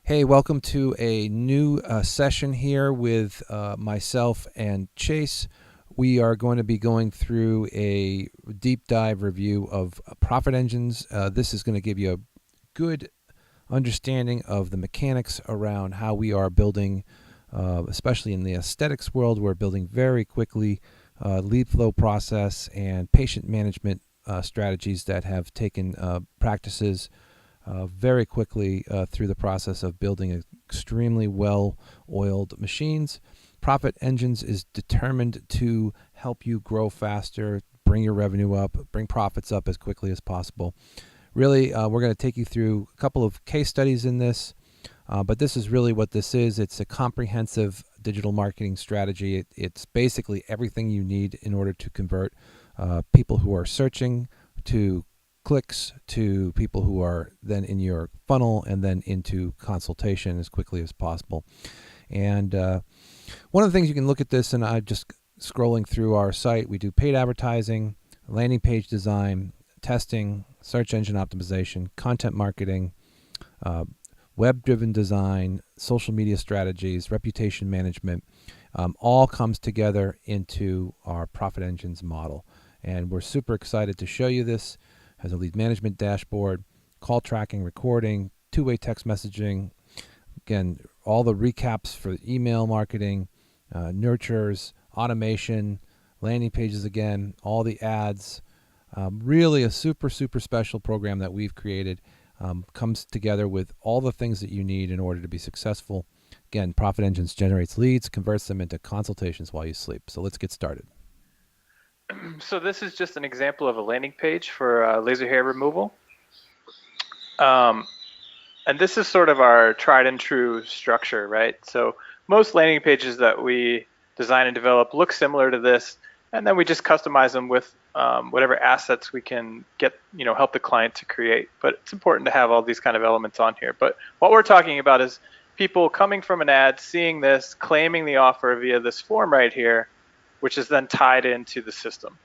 Hey, welcome to a new session here with myself and Chase. We are going to be going through a deep dive review of profit engines. This is going to give you a good understanding of the mechanics around how we are building, especially in the aesthetics world. We're building very quickly lead flow process and patient management strategies that have taken practices very quickly through the process of building extremely well-oiled machines. Profit Engines is determined to help you grow faster, bring your revenue up, bring profits up as quickly as possible. Really, we're going to take you through a couple of case studies in this, but this is really what this is. It's a comprehensive digital marketing strategy. It's basically everything you need in order to convert people who are searching to clicks to people who are then in your funnel and then into consultation as quickly as possible. And one of the things you can look at this, and I'm just scrolling through our site, we do paid advertising, landing page design, testing, search engine optimization, content marketing, web-driven design, social media strategies, reputation management, all comes together into our Profit Engines model. And we're super excited to show you this. Has a lead management dashboard, call tracking, recording, two-way text messaging. Again, all the recaps for email marketing, nurtures, automation, landing pages again, all the ads. Really a super special program that we've created. Comes together with all the things that you need in order to be successful. Again, Profit Engines generates leads, converts them into consultations while you sleep. So let's get started. So this is just an example of a landing page for laser hair removal. And this is sort of our tried and true structure, right? So most landing pages that we design and develop look similar to this, and then we just customize them with whatever assets we can get, help the client to create. But it's important to have all these kind of elements on here. But what we're talking about is people coming from an ad, seeing this, claiming the offer via this form right here, which is then tied into the system.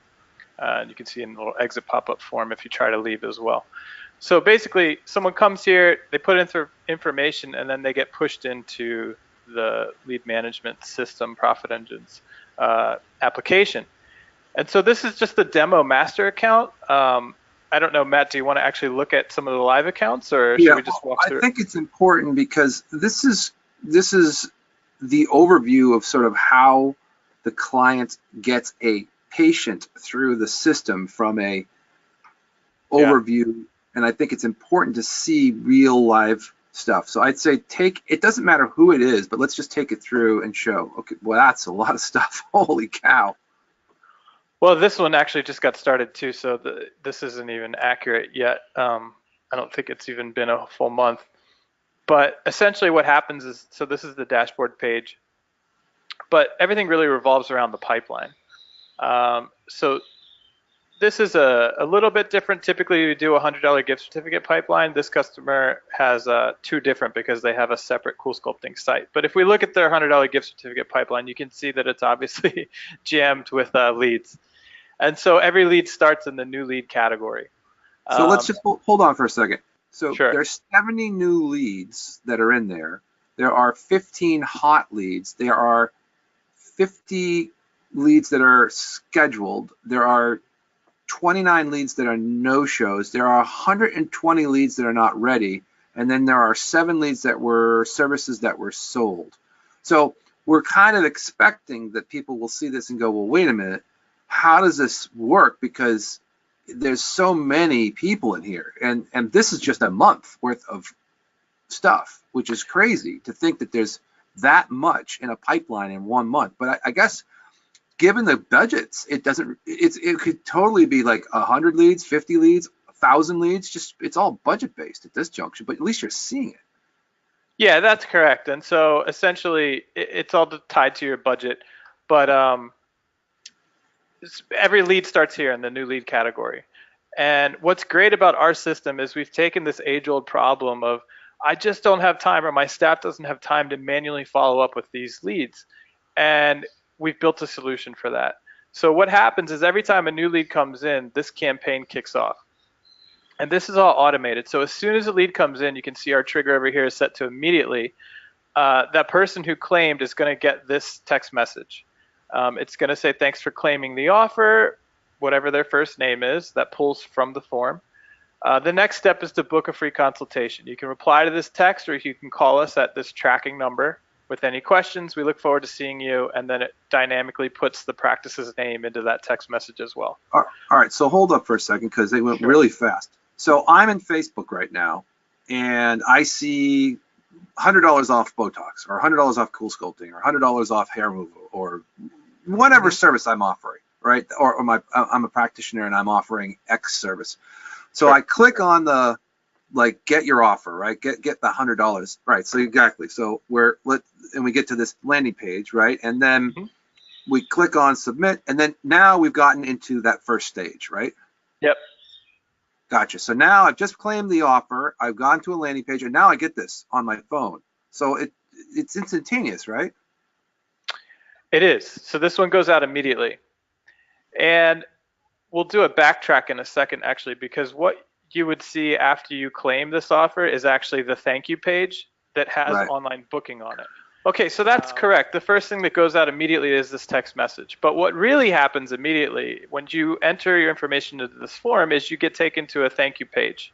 You can see in the little exit pop-up form if you try to leave as well. So basically, someone comes here, they put in information, and then they get pushed into the lead management system, Profit Engines application. And so this is just the demo master account. I don't know, Matt, do you want to actually look at some of the live accounts, or should we just walk through I think it's important because this is the overview of sort of how the client gets a patient through the system from a overview, and I think it's important to see real live stuff. So I'd say it doesn't matter who it is, but let's just take it through and show. Okay, well, that's a lot of stuff. Holy cow. Well, this one actually just got started too, so this isn't even accurate yet. I don't think it's even been a full month. But essentially what happens is, so this is the dashboard page, but everything really revolves around the pipeline. So this is a little bit different. Typically, we do a $100 gift certificate pipeline. This customer has two different because they have a separate Cool Sculpting site. But if we look at their $100 gift certificate pipeline, you can see that it's obviously jammed with leads. And so every lead starts in the new lead category. So let's just hold on for a second. So Sure. There's 70 new leads that are in there. There are 15 hot leads. There are 50 leads that are scheduled. There are 29 leads that are no-shows. There are 120 leads that are not ready. And then there are 7 leads that were services that were sold. So we're kind of expecting that people will see this and go, well, wait a minute, how does this work? Because there's so many people in here. And this is just a month worth of stuff, which is crazy to think that there's that much in a pipeline in 1 month. But I guess given the budgets, it could totally be like 100 leads, 50 leads, 1,000 leads. Just it's all budget based at this junction, but at least you're seeing it. Yeah, that's correct. And so essentially, it's all tied to your budget. But every lead starts here in the new lead category. And what's great about our system is we've taken this age-old problem of I just don't have time, or my staff doesn't have time to manually follow up with these leads. And we've built a solution for that. So what happens is every time a new lead comes in, this campaign kicks off. And this is all automated. So as soon as a lead comes in, you can see our trigger over here is set to immediately. That person who claimed is going to get this text message. It's going to say, thanks for claiming the offer, whatever their first name is, that pulls from the form. The next step is to book a free consultation. You can reply to this text, or you can call us at this tracking number with any questions. We look forward to seeing you, and then it dynamically puts the practice's name into that text message as well. All right, so hold up for a second because they went really fast. So I'm in Facebook right now, and I see $100 off Botox, or $100 off cool sculpting, or $100 off hair removal, or whatever service I'm offering, right? Or I'm a practitioner and I'm offering X service. So I click on the get your offer, right? Get the $100, right? So exactly. So and we get to this landing page, right? And then we click on submit, and then now we've gotten into that first stage, right? Yep. Gotcha. So now I've just claimed the offer. I've gone to a landing page, and now I get this on my phone. So it's instantaneous, right? It is. So this one goes out immediately. And we'll do a backtrack in a second, actually, because what you would see after you claim this offer is actually the thank you page that has online booking on it. Okay, so that's correct. The first thing that goes out immediately is this text message. But what really happens immediately when you enter your information into this form is you get taken to a thank you page.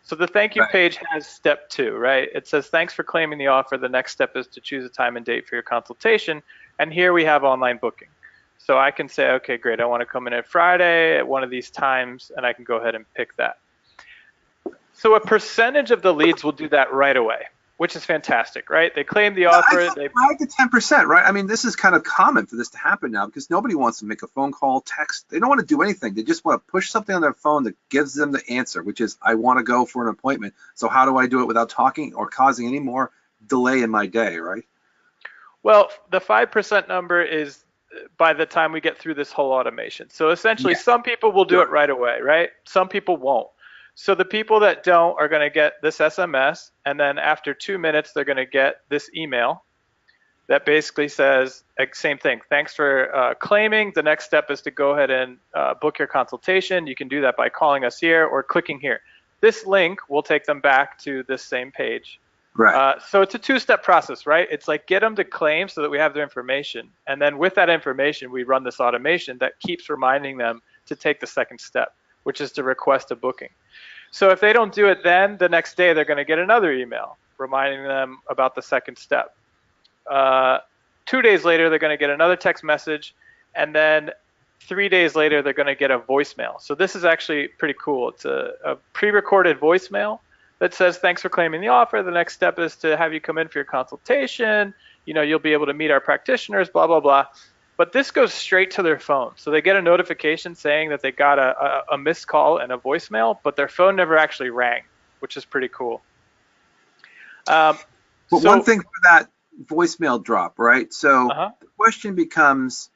So the thank you page has step 2, right? It says, thanks for claiming the offer. The next step is to choose a time and date for your consultation. And here we have online booking. So I can say, okay, great, I want to come in at Friday at one of these times, and I can go ahead and pick that. So a percentage of the leads will do that right away, which is fantastic, right? They claim the offer. 5 to 10%, right? I mean, this is kind of common for this to happen now because nobody wants to make a phone call, text. They don't want to do anything. They just want to push something on their phone that gives them the answer, which is, I want to go for an appointment. So how do I do it without talking or causing any more delay in my day, right? Well, the 5% number is by the time we get through this whole automation. So essentially, some people will do it right away, right? Some people won't. So the people that don't are going to get this SMS, and then after 2 minutes, they're going to get this email that basically says, same thing, thanks for claiming. The next step is to go ahead and book your consultation. You can do that by calling us here or clicking here. This link will take them back to this same page. Right. So it's a 2-step process, right? It's like get them to claim so that we have their information. And then with that information, we run this automation that keeps reminding them to take the second step, which is to request a booking. So if they don't do it then, the next day they're going to get another email reminding them about the second step. 2 days later, they're going to get another text message. And then 3 days later, they're going to get a voicemail. So this is actually pretty cool. It's a pre-recorded voicemail that says, thanks for claiming the offer. The next step is to have you come in for your consultation. You know, you'll be able to meet our practitioners, blah, blah, blah. But this goes straight to their phone. So they get a notification saying that they got a missed call and a voicemail, but their phone never actually rang, which is pretty cool. But one thing for that voicemail drop, right? So the question becomes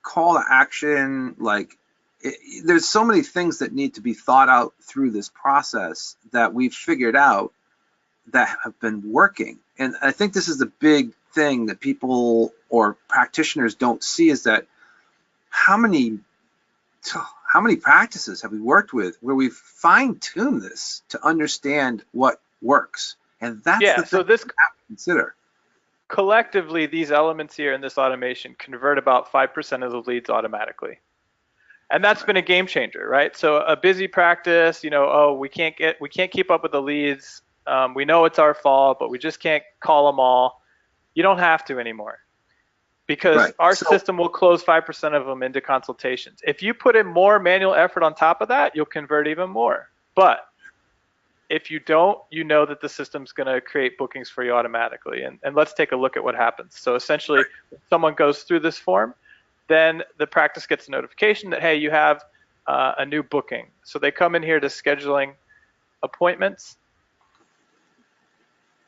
call to action. There's so many things that need to be thought out through this process that we've figured out that have been working. And I think this is the big thing that people or practitioners don't see is that how many practices have we worked with where we've fine-tuned this to understand what works? And that's the thing we have to consider. Collectively, these elements here in this automation convert about 5% of the leads automatically. And that's been a game changer, right? So a busy practice, we can't keep up with the leads. We know it's our fault, but we just can't call them all. You don't have to anymore because our system will close 5% of them into consultations. If you put in more manual effort on top of that, you'll convert even more. But if you don't, you know that the system's going to create bookings for you automatically. And let's take a look at what happens. So essentially, if someone goes through this form, then the practice gets a notification that, hey, you have a new booking. So they come in here to scheduling appointments,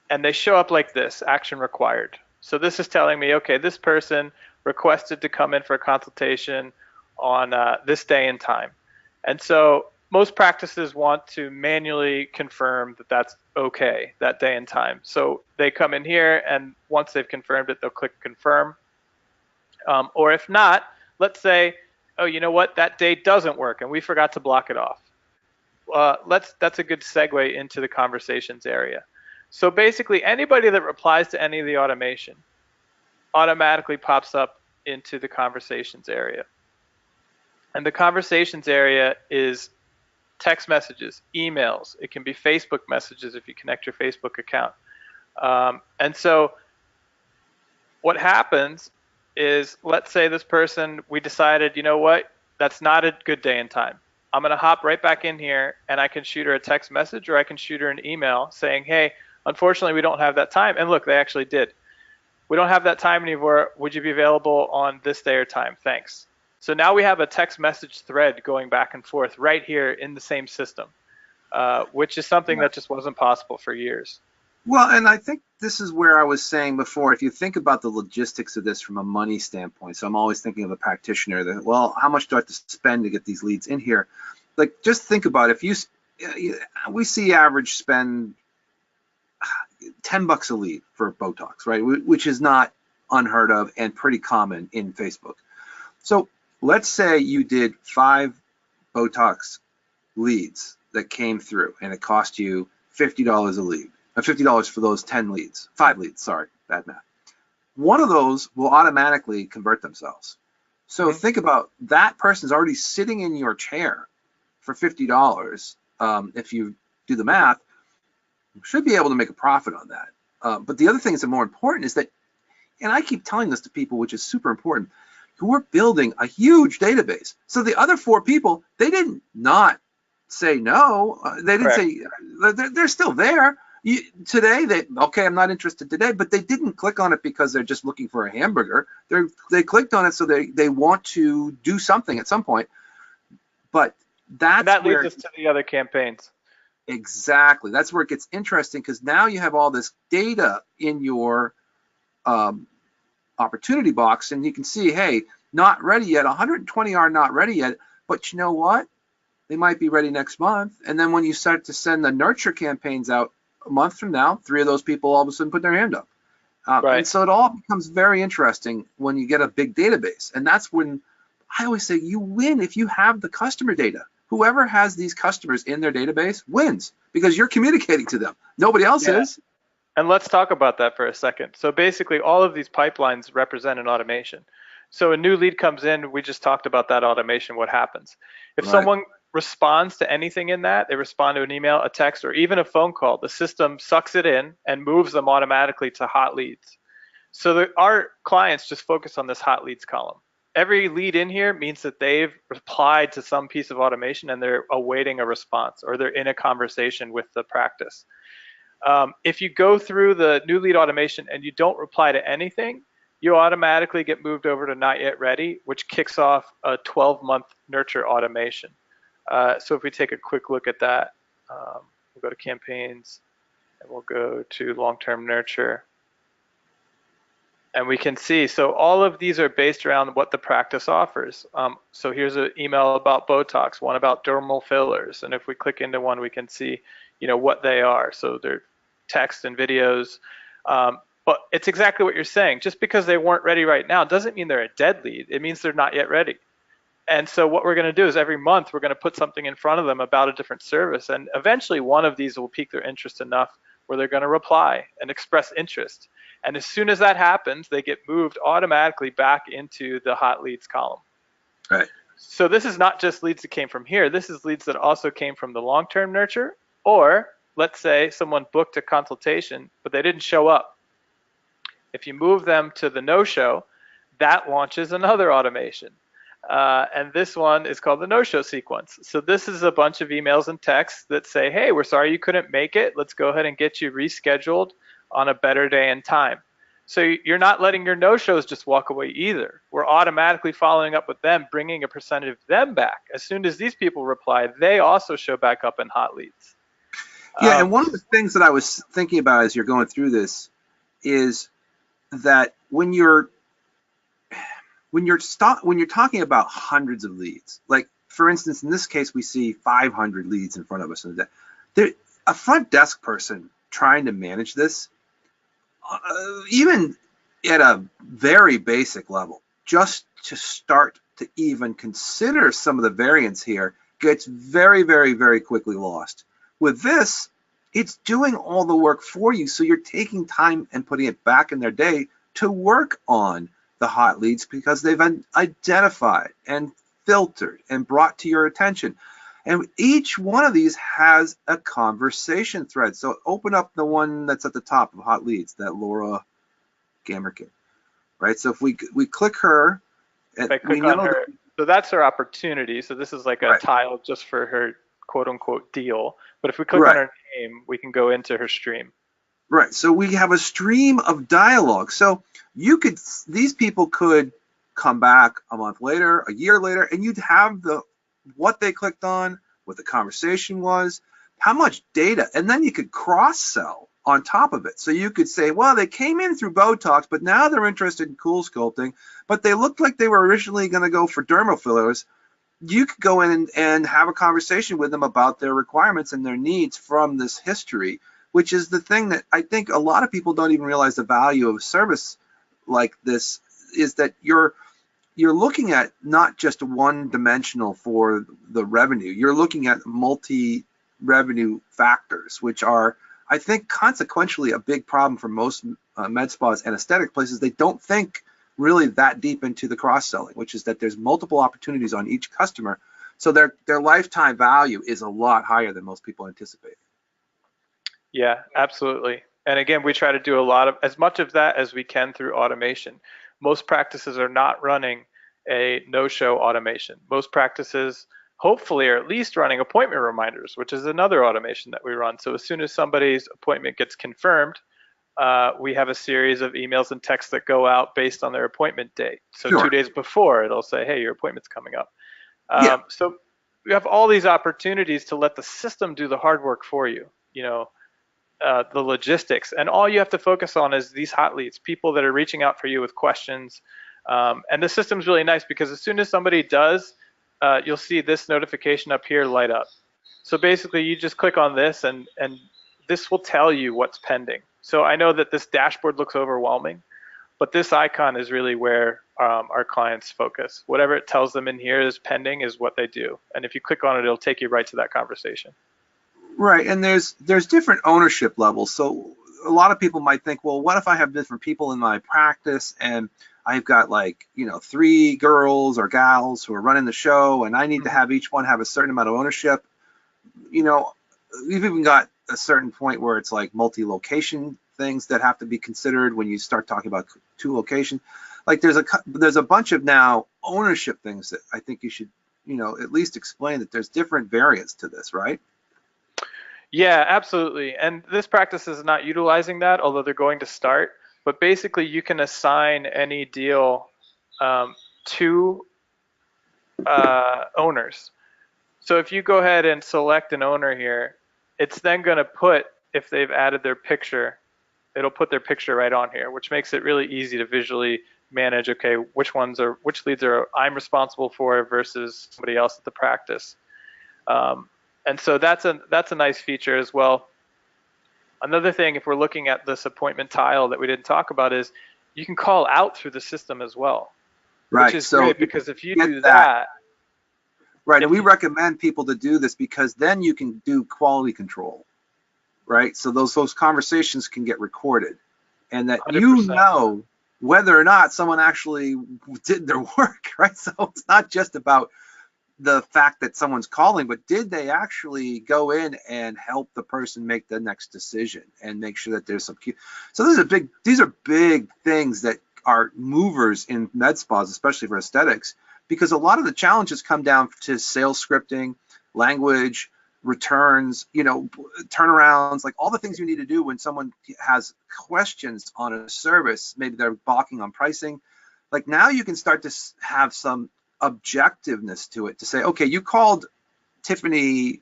and they show up like this, action required. So this is telling me, okay, this person requested to come in for a consultation on this day and time. And so most practices want to manually confirm that that's okay, that day and time. So they come in here, and once they've confirmed it, they'll click confirm. Or if not, let's say, oh, you know what, that date doesn't work, and we forgot to block it off. that's a good segue into the conversations area. So basically, anybody that replies to any of the automation automatically pops up into the conversations area. And the conversations area is text messages, emails. It can be Facebook messages if you connect your Facebook account. And so what happens is, let's say this person, we decided, you know what, that's not a good day and time. I'm going to hop right back in here and I can shoot her a text message or I can shoot her an email saying, hey, unfortunately, we don't have that time. And look, they actually did. We don't have that time anymore. Would you be available on this day or time? Thanks. So now we have a text message thread going back and forth right here in the same system, which is something that just wasn't possible for years. Well, and I think this is where I was saying before, if you think about the logistics of this from a money standpoint, so I'm always thinking of a practitioner that, well, how much do I have to spend to get these leads in here? Like, just think about it. We see average spend $10 a lead for Botox, right? Which is not unheard of and pretty common in Facebook. So let's say you did 5 Botox leads that came through and it cost you $50 a lead. $50 for those 10 leads, 5 leads, sorry, bad math. One of those will automatically convert themselves. So think about that person's already sitting in your chair for $50. If you do the math, you should be able to make a profit on that. But the other thing that's more important is that, and I keep telling this to people, which is super important, we're building a huge database. So the other 4 people, they didn't not say no. They didn't say, they're still there. Okay, I'm not interested today, but they didn't click on it because they're just looking for a hamburger. They clicked on it so they want to do something at some point. But that leads us to the other campaigns. Exactly. That's where it gets interesting, because now you have all this data in your opportunity box, and you can see, hey, not ready yet. 120 are not ready yet, but you know what? They might be ready next month. And then when you start to send the nurture campaigns out, a month from now, 3 of those people all of a sudden put their hand up. Right. And so it all becomes very interesting when you get a big database. And that's when I always say you win if you have the customer data. Whoever has these customers in their database wins, because you're communicating to them. Nobody else is. And let's talk about that for a second. So basically, all of these pipelines represent an automation. So a new lead comes in, we just talked about that automation, what happens. If someone responds to anything in that, they respond to an email, a text, or even a phone call, the system sucks it in and moves them automatically to hot leads. So our clients just focus on this hot leads column. Every lead in here means that they've replied to some piece of automation and they're awaiting a response, or they're in a conversation with the practice. If you go through the new lead automation and you don't reply to anything, you automatically get moved over to not yet ready, which kicks off a 12-month nurture automation. So if we take a quick look at that, we'll go to campaigns and we'll go to long-term nurture. And we can see, so all of these are based around what the practice offers. So here's an email about Botox, one about dermal fillers. And if we click into one, we can see, what they are. So they're text and videos. But it's exactly what you're saying. Just because they weren't ready right now doesn't mean they're a dead lead. It means they're not yet ready. And so what we're going to do is every month we're going to put something in front of them about a different service. And eventually one of these will pique their interest enough where they're going to reply and express interest. And as soon as that happens, they get moved automatically back into the hot leads column. Right. So this is not just leads that came from here. This is leads that also came from the long-term nurture. Or let's say someone booked a consultation, but they didn't show up. If you move them to the no-show, that launches another automation. And this one is called the no-show sequence. So this is a bunch of emails and texts that say, hey, we're sorry you couldn't make it. Let's go ahead and get you rescheduled on a better day and time. So you're not letting your no-shows just walk away either. We're automatically following up with them, bringing a percentage of them back. As soon as these people reply, they also show back up in hot leads. Yeah, and one of the things that I was thinking about as you're going through this is that when you're talking about hundreds of leads, like for instance, in this case, we see 500 leads in front of us in a day. A front desk person trying to manage this, even at a very basic level, just to start to even consider some of the variance here, gets very, very, very quickly lost. With this, it's doing all the work for you, so you're taking time and putting it back in their day to work on the hot leads because they've been identified and filtered and brought to your attention. And each one of these has a conversation thread. So open up the one that's at the top of hot leads, that Laura Gamerkin, right? So if we click her, If I click on her, so that's her opportunity. So this is like a tile just for her quote unquote deal. But if we click on her name, we can go into her stream. Right. So we have a stream of dialogue. So these people could come back a month later, a year later, and you'd have what they clicked on, what the conversation was, how much data, and then you could cross-sell on top of it. So you could say, well, they came in through Botox, but now they're interested in cool sculpting, but they looked like they were originally going to go for dermal fillers. You could go in and have a conversation with them about their requirements and their needs from this history, which is the thing that I think a lot of people don't even realize the value of service like this is that you're looking at not just one dimensional for the revenue. You're looking at multi-revenue factors, which are, I think, consequentially a big problem for most med spas and aesthetic places. They don't think really that deep into the cross-selling, which is that there's multiple opportunities on each customer. So their lifetime value is a lot higher than most people anticipate. Yeah, absolutely. And again, we try to do as much of that as we can through automation. Most practices are not running a no-show automation. Most practices hopefully are at least running appointment reminders, which is another automation that we run. So as soon as somebody's appointment gets confirmed, we have a series of emails and texts that go out based on their appointment date. So 2 days before, it'll say, hey, your appointment's coming up. So we have all these opportunities to let the system do the hard work for you, the logistics. And all you have to focus on is these hot leads, people that are reaching out for you with questions. And the system's really nice because as soon as somebody does, you'll see this notification up here light up. So basically, you just click on this and this will tell you what's pending. So I know that this dashboard looks overwhelming, but this icon is really where our clients focus. Whatever it tells them in here is pending is what they do. And if you click on it, it'll take you right to that conversation. Right, and there's different ownership levels. So a lot of people might think, well, what if I have different people in my practice and I've got 3 girls or gals who are running the show and I need to have each one have a certain amount of ownership. We've even got a certain point where it's like multi-location things that have to be considered when you start talking about 2 locations. Like there's a bunch of now ownership things that I think you should, at least explain that there's different variants to this, right? Yeah, absolutely. And this practice is not utilizing that, although they're going to start. But basically, you can assign any deal to owners. So if you go ahead and select an owner here, it's then going to put, if they've added their picture, it'll put their picture right on here, which makes it really easy to visually manage, okay, which leads are I'm responsible for versus somebody else at the practice. And so that's a nice feature as well. Another thing, if we're looking at this appointment tile that we didn't talk about, is you can call out through the system as well, right? Which is great because if you do that, right, and we recommend people to do this because then you can do quality control, right? So those conversations can get recorded, and that 100%. Whether or not someone actually did their work, right? So it's not just about the fact that someone's calling, but did they actually go in and help the person make the next decision and make sure that there's some key. So these are big things that are movers in med spas, especially for aesthetics, because a lot of the challenges come down to sales scripting, language, returns, turnarounds, like all the things you need to do when someone has questions on a service. Maybe they're balking on pricing. Like now you can start to have some objectiveness to it to say, okay, you called Tiffany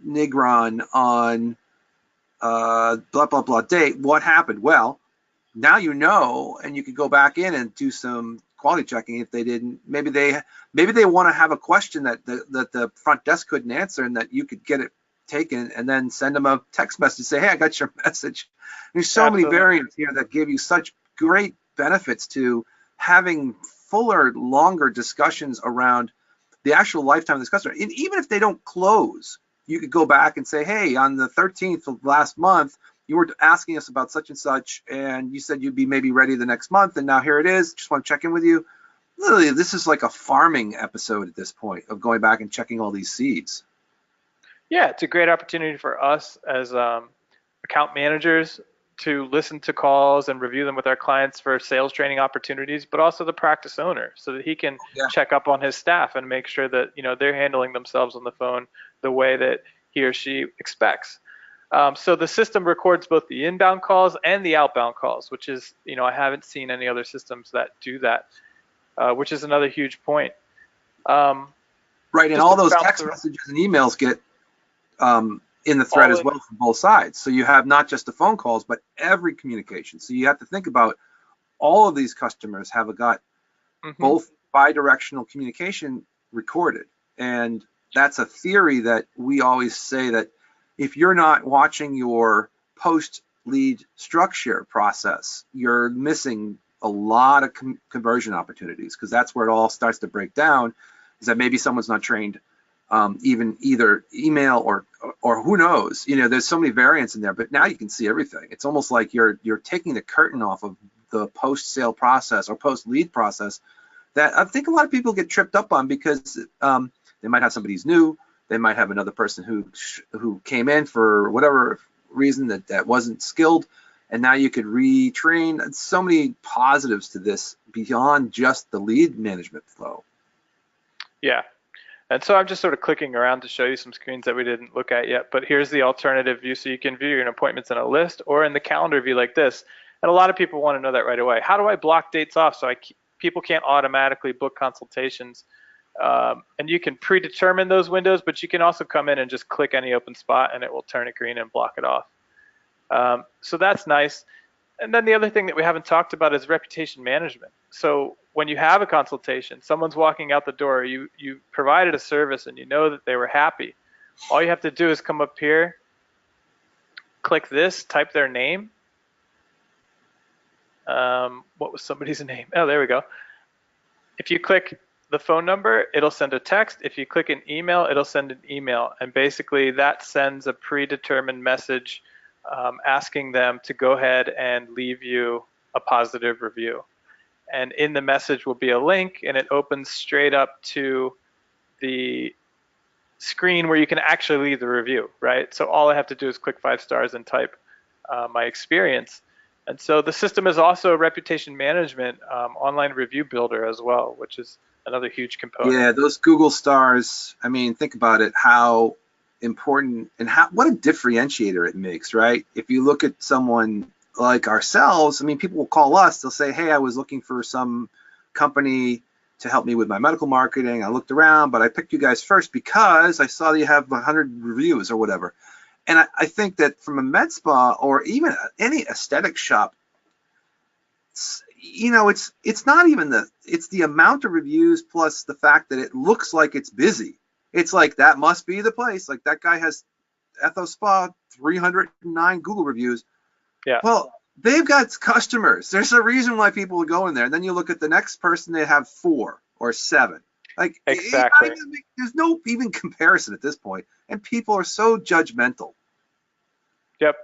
Negron on blah blah blah date. What happened? Well, now and you could go back in and do some quality checking if they didn't. Maybe they want to have a question that the front desk couldn't answer, and that you could get it taken and then send them a text message, say, hey, I got your message. There's so many variants here that give you such great benefits to having fuller, longer discussions around the actual lifetime of this customer. And even if they don't close, you could go back and say, hey, on the 13th of last month, you were asking us about such and such, and you said you'd be maybe ready the next month, and now here it is. Just want to check in with you. Literally, this is like a farming episode at this point of going back and checking all these seeds. Yeah, it's a great opportunity for us as account managers to listen to calls and review them with our clients for sales training opportunities, but also the practice owner so that he can check up on his staff and make sure that they're handling themselves on the phone the way that he or she expects. So the system records both the inbound calls and the outbound calls, which is, I haven't seen any other systems that do that, which is another huge point. Right, and all those text messages and emails get in the thread as well from both sides. So you have not just the phone calls, but every communication. So you have to think about all of these customers have got both bi-directional communication recorded. And that's a theory that we always say that if you're not watching your post-lead structure process, you're missing a lot of conversion opportunities, because that's where it all starts to break down, is that maybe someone's not trained even either email or who knows, there's so many variants in there, but now you can see everything. It's almost like you're taking the curtain off of the post-sale process or post-lead process that I think a lot of people get tripped up on, because they might have somebody who's new, they might have another person who came in for whatever reason that wasn't skilled, and now you could retrain. So many positives to this beyond just the lead management flow. Yeah. And so I'm just sort of clicking around to show you some screens that we didn't look at yet, but here's the alternative view, so you can view your appointments in a list or in the calendar view like this. And a lot of people want to know that right away. How do I block dates off so people can't automatically book consultations? And you can predetermine those windows, but you can also come in and just click any open spot and it will turn it green and block it off. So that's nice. And then the other thing that we haven't talked about is reputation management. So when you have a consultation, someone's walking out the door, you provided a service and you know that they were happy. All you have to do is come up here, click this, type their name. What was somebody's name? Oh, there we go. If you click the phone number, it'll send a text. If you click an email, it'll send an email. And basically that sends a predetermined message asking them to go ahead and leave you a positive review. And in the message will be a link, and it opens straight up to the screen where you can actually leave the review, right? So all I have to do is click 5 stars and type my experience. And so the system is also a reputation management online review builder as well, which is another huge component. Yeah, those Google stars, I mean, think about it, how important and what a differentiator it makes, right? If you look at someone like ourselves, I mean, people will call us, they'll say, hey, I was looking for some company to help me with my medical marketing. I looked around, but I picked you guys first because I saw that you have 100 reviews or whatever. And I think that from a med spa or even any aesthetic shop, it's not even it's the amount of reviews plus the fact that it looks like it's busy. It's like, that must be the place. Like, that guy has Ethos Spa, 309 Google reviews. Yeah. Well, they've got customers. There's a reason why people would go in there. And then you look at the next person, they have 4 or 7. Like, exactly. There's no even comparison at this point. And people are so judgmental. Yep.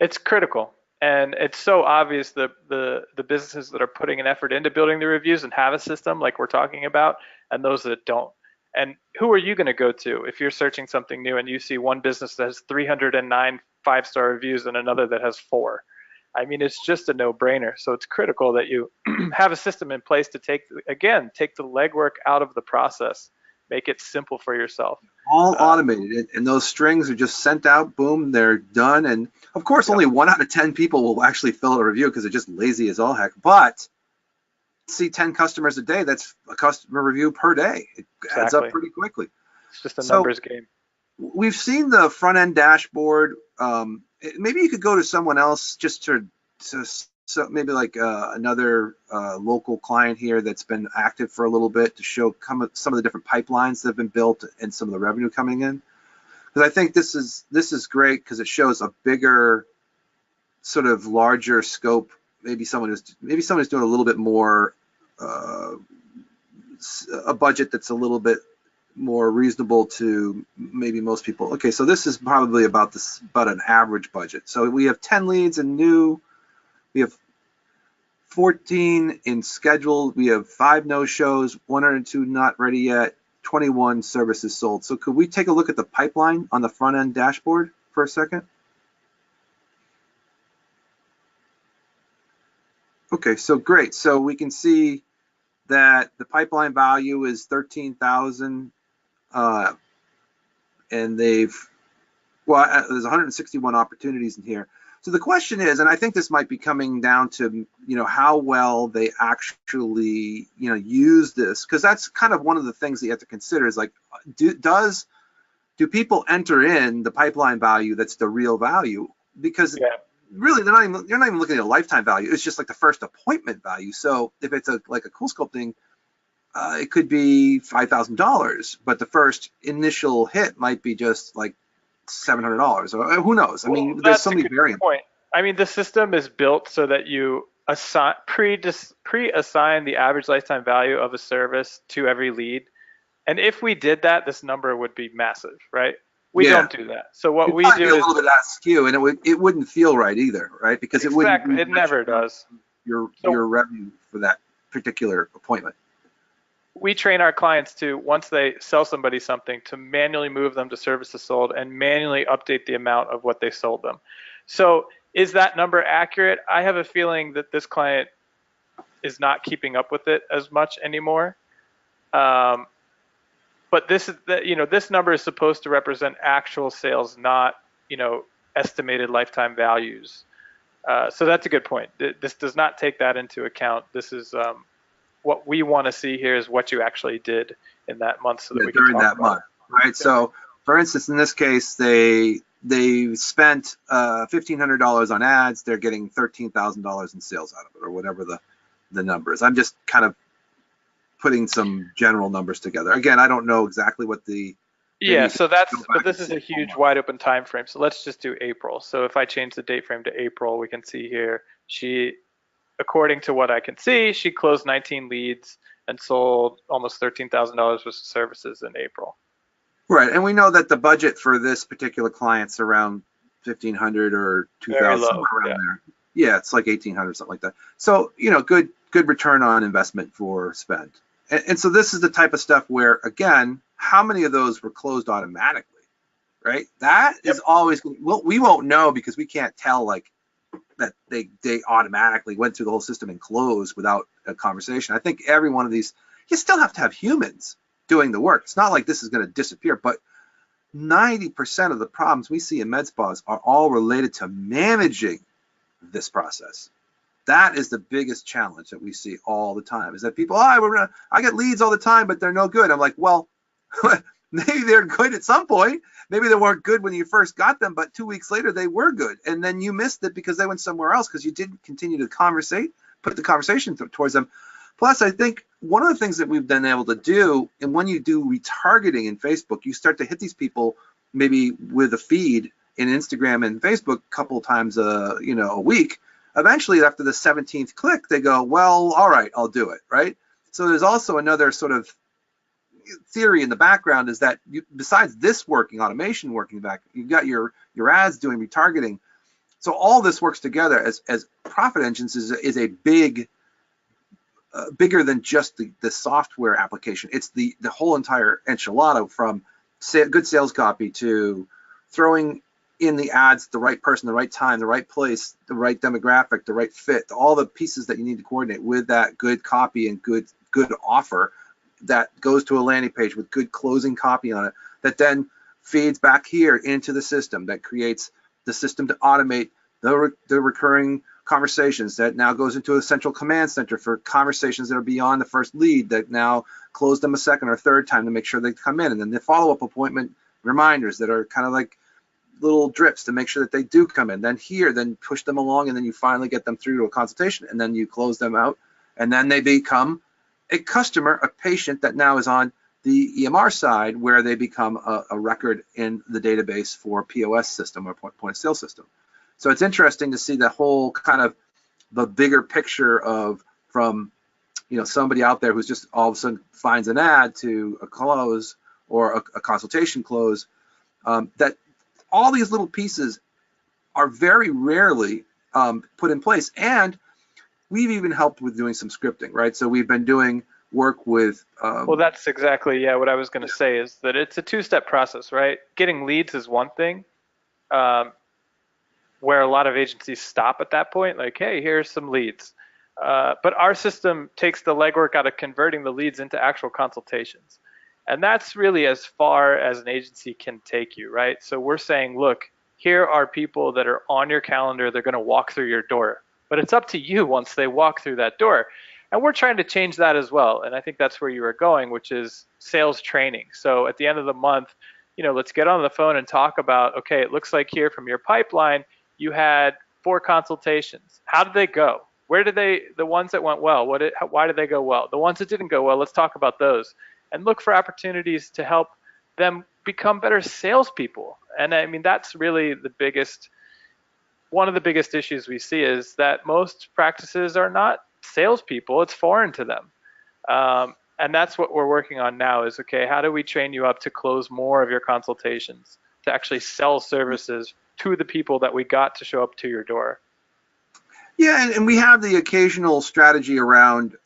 It's critical. And it's so obvious that the businesses that are putting an effort into building the reviews and have a system like we're talking about, and those that don't. And who are you going to go to if you're searching something new and you see one business that has 309 5-star reviews and another that has 4? I mean, it's just a no-brainer. So it's critical that you have a system in place to take the legwork out of the process, make it simple for yourself. All automated, and those strings are just sent out, boom, they're done. And of course, only 1 out of 10 people will actually fill out a review because they're just lazy as all heck. But see 10 customers a day, that's a customer review per day. It adds up pretty quickly. It's just a numbers game. We've seen the front end dashboard. Maybe you could go to someone else just to so maybe like another local client here that's been active for a little bit to show some of the different pipelines that have been built and some of the revenue coming in. Because I think this is great because it shows a bigger, sort of larger scope. Maybe someone who's doing a little bit more, a budget that's a little bit more reasonable to maybe most people. Okay, so this is probably about an average budget. So we have 10 leads in new, we have 14 in scheduled, we have 5 no-shows, 102 not ready yet, 21 services sold. So could we take a look at the pipeline on the front end dashboard for a second? Okay, so great. So we can see that the pipeline value is 13,000, and there's 161 opportunities in here. So the question is, and I think this might be coming down to, how well they actually, use this, because that's kind of one of the things that you have to consider is like, do people enter in the pipeline value that's the real value? Because really, you're not even looking at a lifetime value. It's just like the first appointment value. So if it's like a cool sculpting, it could be $5,000, but the first initial hit might be just like $700, or who knows? I mean, there's so many variants. Point. I mean, the system is built so that you pre-assign the average lifetime value of a service to every lead. And if we did that, this number would be massive, right? We don't do that. So what we do is a little bit askew, and it wouldn't feel right either, right? Because it wouldn't. It never does. Your revenue for that particular appointment. We train our clients to, once they sell somebody something, to manually move them to services sold and manually update the amount of what they sold them. So is that number accurate? I have a feeling that this client is not keeping up with it as much anymore. But this number is supposed to represent actual sales, not, estimated lifetime values. So that's a good point. This does not take that into account. This is what we want to see here is what you actually did in that month, so that we can during talk that about month, right? Yeah. So, for instance, in this case, they spent $1,500 on ads. They're getting $13,000 in sales out of it, or whatever the number is. I'm just kind of putting some general numbers together. Again, I don't know exactly what the but this is a huge wide open time frame. So let's just do April. So if I change the date frame to April, we can see here according to what I can see, she closed 19 leads and sold almost $13,000 worth of services in April. Right, and we know that the budget for this particular client's around $1,500 or $2,000, somewhere around there. Yeah, it's like $1,800, something like that. So, good return on investment for spend. And so this is the type of stuff where, again, how many of those were closed automatically, right? That is always, we won't know because we can't tell that they automatically went through the whole system and closed without a conversation. I think every one of these, you still have to have humans doing the work. It's not like this is going to disappear, but 90% of the problems we see in med spas are all related to managing this process. That is the biggest challenge that we see all the time, is that people, I get leads all the time, but they're no good. I'm like, well, maybe they're good at some point. Maybe they weren't good when you first got them, but 2 weeks later they were good. And then you missed it because they went somewhere else because you didn't continue to put the conversation towards them. Plus, I think one of the things that we've been able to do, and when you do retargeting in Facebook, you start to hit these people maybe with a feed in Instagram and Facebook a couple times a week. Eventually, after the 17th click, they go, well, all right, I'll do it, right? So there's also another sort of theory in the background is that besides this working, automation working back, you've got your ads doing retargeting. So all this works together as profit engines is a bigger than just the software application. It's the whole entire enchilada, from good sales copy to throwing in the ads, the right person, the right time, the right place, the right demographic, the right fit, all the pieces that you need to coordinate with that good copy and good offer that goes to a landing page with good closing copy on it, that then feeds back here into the system, that creates the system to automate the recurring conversations, that now goes into a central command center for conversations that are beyond the first lead, that now close them a second or third time to make sure they come in, and then the follow-up appointment reminders that are kind of like little drips to make sure that they do come in, then push them along, and then you finally get them through to a consultation, and then you close them out, and then they become a customer, a patient that now is on the EMR side, where they become a record in the database for POS system or point of sale system. So it's interesting to see the whole kind of the bigger picture of from somebody out there who's just all of a sudden finds an ad to a close, or a consultation close, that all these little pieces are very rarely put in place. And we've even helped with doing some scripting, right? So we've been doing work with. Well, that's exactly, what I was going to say is that it's a two-step process, right? Getting leads is one thing, um, where a lot of agencies stop at that point, like, hey, here's some leads. But our system takes the legwork out of converting the leads into actual consultations. And that's really as far as an agency can take you, right? So we're saying, look, here are people that are on your calendar. They're going to walk through your door. But it's up to you once they walk through that door. And we're trying to change that as well. And I think that's where you are going, which is sales training. So at the end of the month, let's get on the phone and talk about, okay, it looks like here from your pipeline, you had 4 consultations. How did they go? Where did the ones that went well, why did they go well? The ones that didn't go well, let's talk about those and look for opportunities to help them become better salespeople. And I mean, that's really one of the biggest issues we see is that most practices are not salespeople. It's foreign to them. And that's what we're working on now is, okay, how do we train you up to close more of your consultations, to actually sell services to the people that we got to show up to your door? Yeah, and we have the occasional strategy around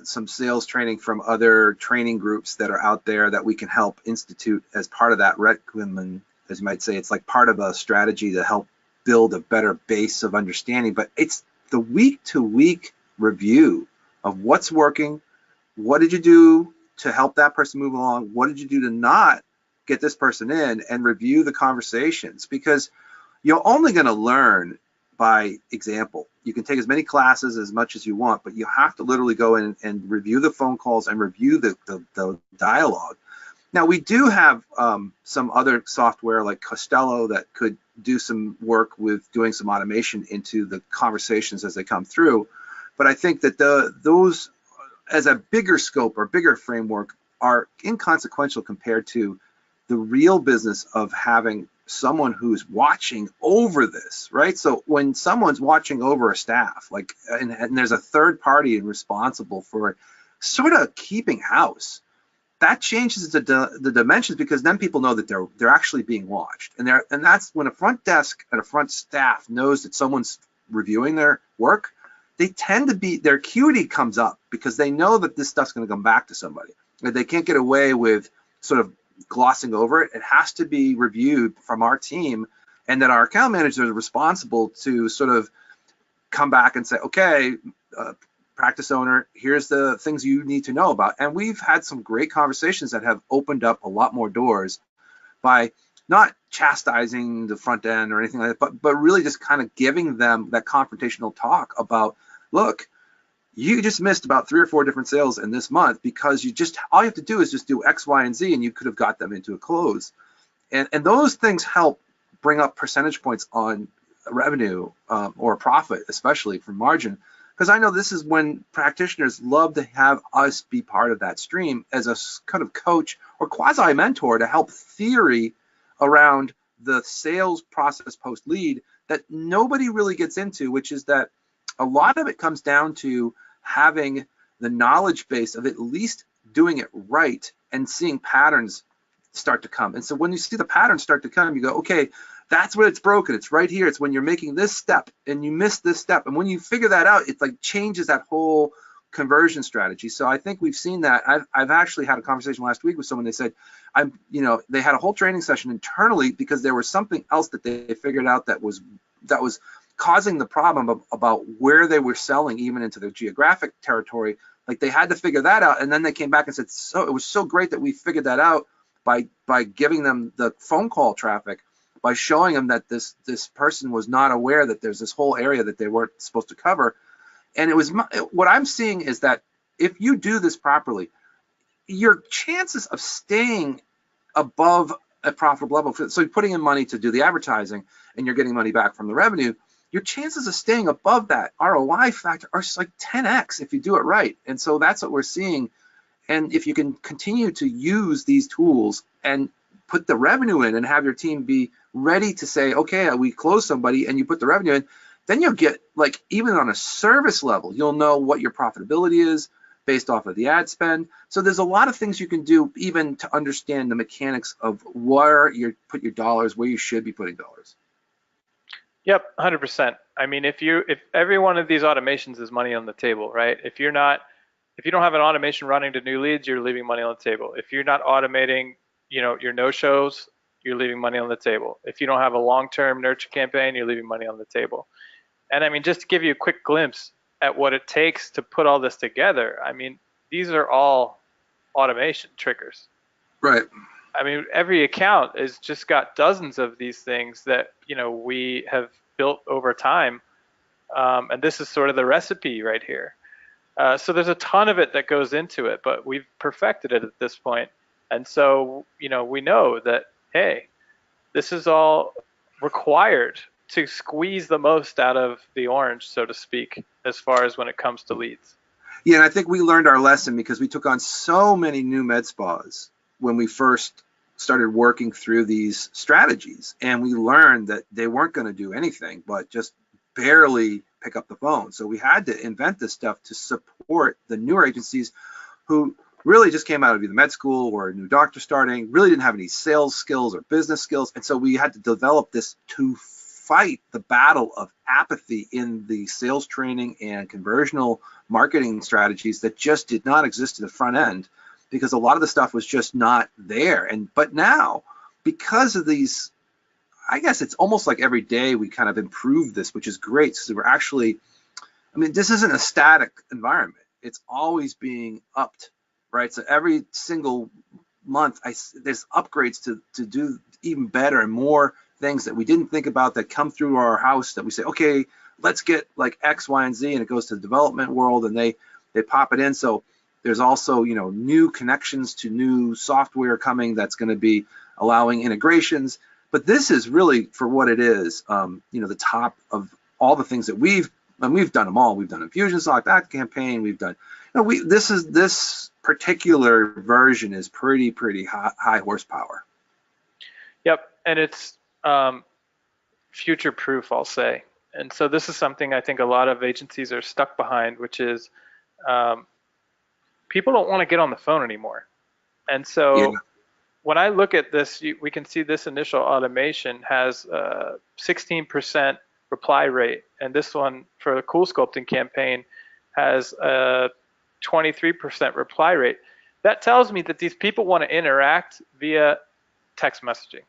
some sales training from other training groups that are out there that we can help institute as part of that regimen, as you might say. It's like part of a strategy to help build a better base of understanding. But it's the week-to-week review of what's working, what did you do to help that person move along, what did you do to not get this person in, and review the conversations, because you're only going to learn by example. You can take as many classes as much as you want, but you have to literally go in and review the phone calls and review the dialogue. Now, we do have some other software like Costello that could do some work with doing some automation into the conversations as they come through. But I think that those, as a bigger scope or bigger framework, are inconsequential compared to the real business of having someone who's watching over this, right? So when someone's watching over a staff, like, and there's a third party responsible for sort of keeping house, that changes the dimensions, because then people know that they're actually being watched, and that's when a front desk and a front staff knows that someone's reviewing their work. They tend to be, their acuity comes up because they know that this stuff's going to come back to somebody. They can't get away with sort of glossing over it. It has to be reviewed from our team, and that our account managers are responsible to sort of come back and say, okay, practice owner, here's the things you need to know about. And we've had some great conversations that have opened up a lot more doors by not chastising the front end or anything like that, but really just kind of giving them that confrontational talk about, look, you just missed about 3 or 4 different sales in this month because all you have to do is just do X, Y, and Z, and you could have got them into a close. And those things help bring up percentage points on revenue or profit, especially for margin. Because I know this is when practitioners love to have us be part of that stream as a kind of coach or quasi-mentor to help theory around the sales process post-lead that nobody really gets into, which is that a lot of it comes down to having the knowledge base of at least doing it right and seeing patterns start to come. And so when you see the patterns start to come, you go, okay, that's where it's broken. It's right here. It's when you're making this step and you miss this step. And when you figure that out, it like changes that whole conversion strategy. So I think we've seen that. I've actually had a conversation last week with someone. They said, they had a whole training session internally because there was something else that they figured out that was causing the problem about where they were selling even into their geographic territory. Like they had to figure that out. And then they came back and said, so it was so great that we figured that out by giving them the phone call traffic, by showing them that this person was not aware that there's this whole area that they weren't supposed to cover. And what I'm seeing is that if you do this properly, your chances of staying above a profitable level, so you're putting in money to do the advertising and you're getting money back from the revenue, your chances of staying above that ROI factor are just like 10x if you do it right. And so that's what we're seeing. And if you can continue to use these tools and put the revenue in and have your team be ready to say, okay, we close somebody, and you put the revenue in, then you'll get, like, even on a service level, you'll know what your profitability is. based off of the ad spend. So there's a lot of things you can do even to understand the mechanics of where you put your dollars, where you should be putting dollars. Yep, 100%. I mean, if every one of these automations is money on the table, right? If you don't have an automation running to new leads, you're leaving money on the table. If you're not automating, your no-shows, you're leaving money on the table. If you don't have a long-term nurture campaign, you're leaving money on the table. And I mean, just to give you a quick glimpse at what it takes to put all this together, I mean, these are all automation triggers. Right. I mean, every account has just got dozens of these things that, we have built over time. And this is sort of the recipe right here. So there's a ton of it that goes into it, but we've perfected it at this point. And so, we know that, hey, this is all required to squeeze the most out of the orange, so to speak, as far as when it comes to leads. Yeah, and I think we learned our lesson because we took on so many new med spas when we first started working through these strategies, and we learned that they weren't going to do anything but just barely pick up the phone. So we had to invent this stuff to support the newer agencies who really just came out of either med school or a new doctor starting, really didn't have any sales skills or business skills. And so we had to develop this to fight the battle of apathy in the sales training and conversional marketing strategies that just did not exist at the front end, because a lot of the stuff was just not there. But now, because of these, I guess it's almost like every day we kind of improve this, which is great. So we're actually, I mean, this isn't a static environment. It's always being upped, right? So every single month, there's upgrades to do even better and more things that we didn't think about that come through our house that we say, okay, let's get like X, Y, and Z, and it goes to the development world and they pop it in. So there's also, new connections to new software coming that's going to be allowing integrations. But this is really, for what it is, the top of all the things that we've done them all. We've done Infusionsoft, that campaign. We've done, this particular version is pretty high horsepower. Yep, and it's future-proof, I'll say. And so this is something I think a lot of agencies are stuck behind, which is people don't want to get on the phone anymore. And so when I look at this, we can see this initial automation has a 16% reply rate, and this one for the Cool Sculpting campaign has a 23% reply rate. That tells me that these people want to interact via text messaging.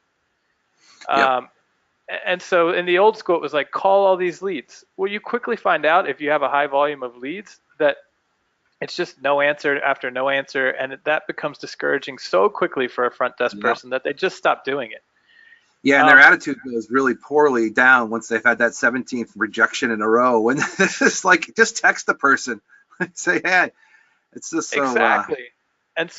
Yep. And so in the old school, it was like, call all these leads. Well, you quickly find out if you have a high volume of leads that it's just no answer after no answer, and that becomes discouraging so quickly for a front desk person that they just stop doing it. Yeah, and their attitude goes really poorly down once they've had that 17th rejection in a row. And it's like, just text the person, say, hey, it's just so exactly. And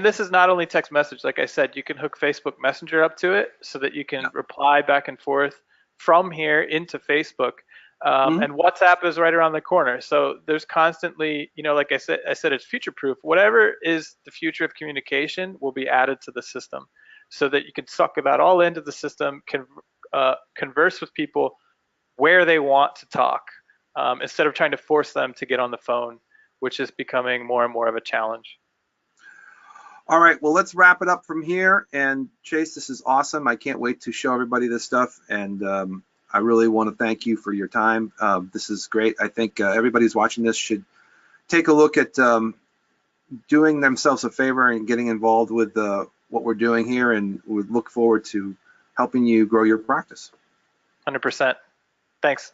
this is not only text message. Like I said, you can hook Facebook Messenger up to it so that you can reply back and forth from here into Facebook. And WhatsApp is right around the corner. So there's constantly, like I said, it's future proof. Whatever is the future of communication will be added to the system so that you can suck that all into the system, converse with people where they want to talk instead of trying to force them to get on the phone, which is becoming more and more of a challenge. All right, well, let's wrap it up from here. And Chase, this is awesome. I can't wait to show everybody this stuff. And I really want to thank you for your time. This is great. I think everybody who's watching this should take a look at doing themselves a favor and getting involved with what we're doing here, and we look forward to helping you grow your practice. 100%. Thanks.